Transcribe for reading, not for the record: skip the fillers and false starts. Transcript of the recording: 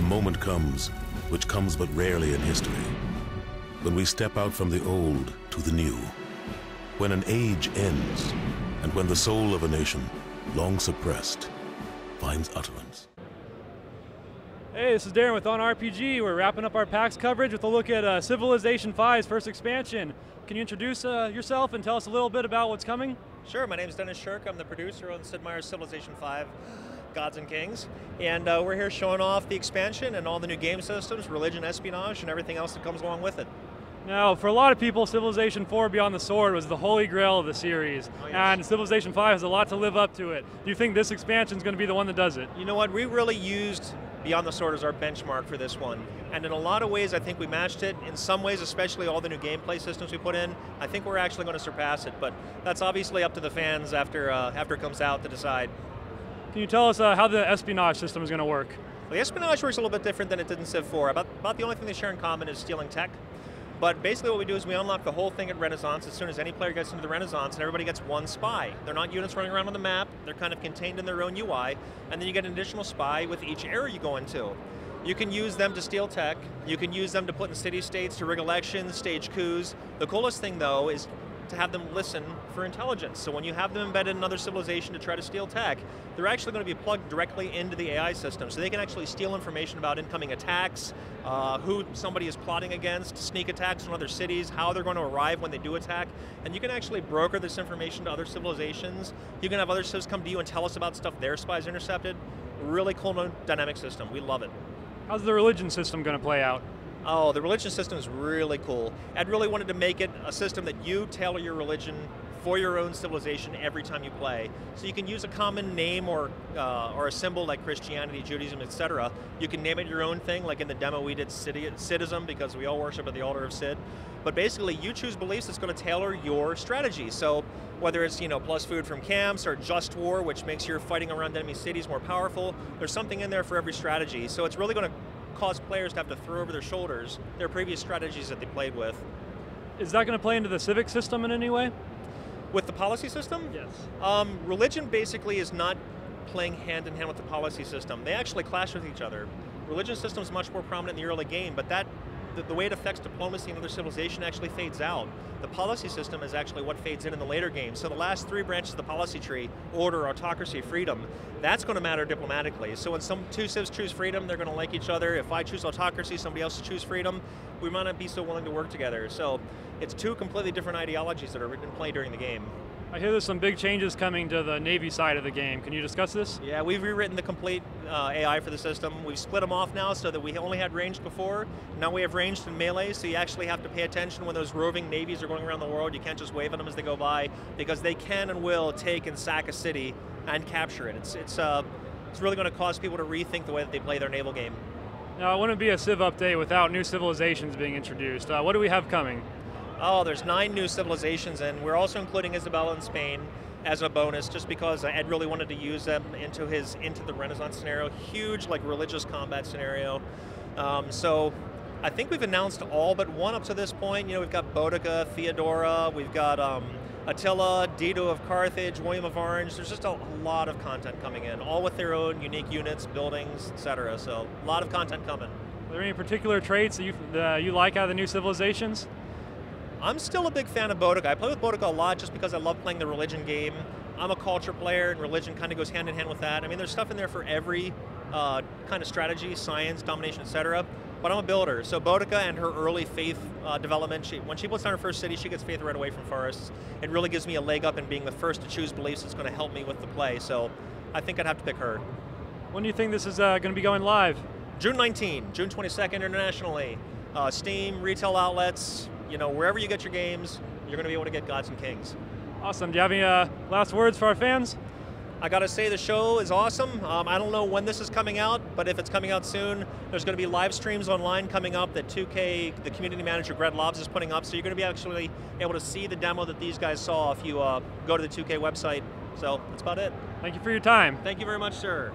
moment comes, which comes but rarely in history, when we step out from the old to the new, when an age ends, and when the soul of a nation, long suppressed, finds utterance. Hey, this is Darren with OnRPG. We're wrapping up our PAX coverage with a look at Civilization V's first expansion. Can you introduce yourself and tell us a little bit about what's coming? Sure, my name is Dennis Shirk. I'm the producer on Sid Meier's Civilization V, Gods and Kings. And we're here showing off the expansion and all the new game systems, religion, espionage, and everything else that comes along with it. Now, for a lot of people, Civilization 4 Beyond the Sword was the holy grail of the series, and Civilization 5 has a lot to live up to it. Do you think this expansion is going to be the one that does it? You know what, we really used Beyond the Sword as our benchmark for this one. And in a lot of ways, I think we matched it. In some ways, especially all the new gameplay systems we put in, I think we're actually going to surpass it. But that's obviously up to the fans after it comes out to decide. Can you tell us how the espionage system is going to work? Well, the espionage works a little bit different than it did in Civ 4. About the only thing they share in common is stealing tech. But basically what we do is we unlock the whole thing at Renaissance as soon as any player gets into the Renaissance, and everybody gets one spy. They're not units running around on the map, they're kind of contained in their own UI, and then you get an additional spy with each area you go into. You can use them to steal tech, you can use them to put in city-states, to rig elections, stage coups. The coolest thing though is to have them listen for intelligence. So when you have them embedded in another civilization to try to steal tech, they're actually going to be plugged directly into the AI system. So they can actually steal information about incoming attacks, who somebody is plotting against, sneak attacks on other cities, how they're going to arrive when they do attack. And you can actually broker this information to other civilizations. You can have other civs come to you and tell us about stuff their spies intercepted. Really cool dynamic system, we love it. How's the religion system going to play out? Oh, the religion system is really cool. Ed really wanted to make it a system that you tailor your religion for your own civilization every time you play. So you can use a common name or a symbol like Christianity, Judaism, etc. You can name it your own thing, like in the demo we did Sidism, because we all worship at the altar of Sid. But basically you choose beliefs that's going to tailor your strategy. So whether it's plus food from camps or just war, which makes your fighting around enemy cities more powerful, there's something in there for every strategy. So it's really going to cause players to have to throw over their shoulders their previous strategies that they played with. Is that going to play into the civic system in any way? With the policy system? Yes. Religion basically is not playing hand in hand with the policy system. They actually clash with each other. Religion system is much more prominent in the early game, but the way it affects diplomacy and other civilization actually fades out. The policy system is actually what fades in the later games. So the last three branches of the policy tree, order, autocracy, freedom, that's going to matter diplomatically. So when two civs choose freedom, they're going to like each other. If I choose autocracy, somebody else choose freedom, we might not be so willing to work together. So it's two completely different ideologies that are in play during the game. I hear there's some big changes coming to the Navy side of the game. Can you discuss this? Yeah, we've rewritten the complete AI for the system. We've split them off now so that we only had ranged before. Now we have ranged and melee, so you actually have to pay attention when those roving navies are going around the world. You can't just wave at them as they go by, because they can and will take and sack a city and capture it. It's really going to cause people to rethink the way that they play their naval game. Now, it wouldn't be a Civ update without new civilizations being introduced. What do we have coming? Oh, there's 9 new civilizations, and we're also including Isabella in Spain as a bonus, just because Ed really wanted to use them into the Renaissance scenario. Huge, religious combat scenario. So I think we've announced all but one up to this point. We've got Boudica, Theodora, we've got Attila, Dido of Carthage, William of Orange. There's just a lot of content coming in, all with their own unique units, buildings, etc. So a lot of content coming. Are there any particular traits that you like out of the new civilizations? I'm still a big fan of Boudica. I play with Boudica a lot just because I love playing the religion game. I'm a culture player, and religion kind of goes hand in hand with that. I mean, there's stuff in there for every kind of strategy, science, domination, etc. But I'm a builder. So Boudica and her early faith development, when she puts down her first city, she gets faith right away from forests. It really gives me a leg up in being the first to choose beliefs that's going to help me with the play. So I think I'd have to pick her. When do you think this is going to be going live? June 19, June 22nd internationally. Steam, retail outlets, wherever you get your games, you're going to be able to get Gods and Kings. Awesome. Do you have any last words for our fans? I got to say the show is awesome. I don't know when this is coming out, but if it's coming out soon, there's going to be live streams online coming up that 2K, the community manager Greg Lobbs, is putting up. So you're going to be actually able to see the demo that these guys saw if you go to the 2K website. So that's about it. Thank you for your time. Thank you very much, sir.